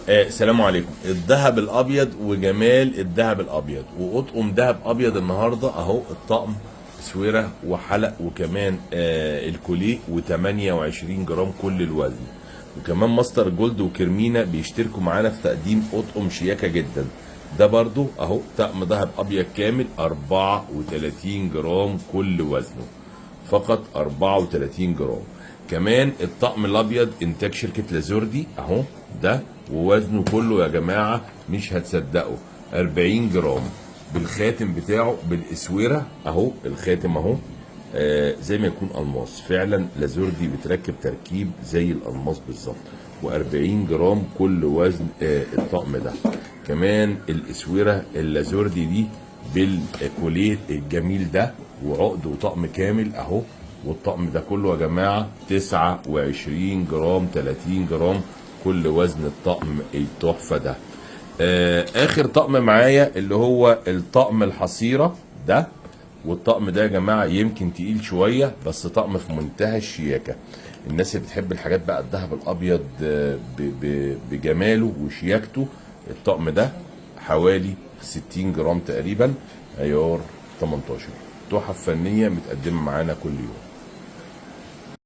السلام عليكم. الذهب الابيض وجمال الذهب الابيض واطقم ذهب ابيض النهارده اهو. الطقم اسوره وحلق وكمان الكوليه و28 جرام كل الوزن، وكمان ماستر جولد وكرمينا بيشتركوا معانا في تقديم اطقم شياكه جدا. ده برضو اهو طقم ذهب ابيض كامل 34 جرام كل وزنه، فقط 34 جرام. كمان الطقم الابيض انتاج شركه لازوردي اهو، ده ووزنه كله يا جماعه مش هتصدقوا 40 جرام، بالخاتم بتاعه بالاسوره اهو. الخاتم اهو زي ما يكون الماس، فعلا لازوردي بتركب تركيب زي الالماس بالظبط، و40 جرام كل وزن الطقم ده. كمان الاسوره اللازوردي دي بالكوليه الجميل ده، وعقد وطقم كامل اهو. والطقم ده كله يا جماعه 29 جرام 30 جرام كل وزن الطقم التحفه ده. اخر طقم معايا اللي هو الطقم الحصيره ده، والطقم ده يا جماعه يمكن تقيل شويه بس طقم في منتهى الشياكه. الناس اللي بتحب الحاجات بقى الذهب الابيض بجماله وشياكته، الطقم ده حوالي 60 جرام تقريبا، عيار 18. تحف فنيه متقدمه معانا كل يوم.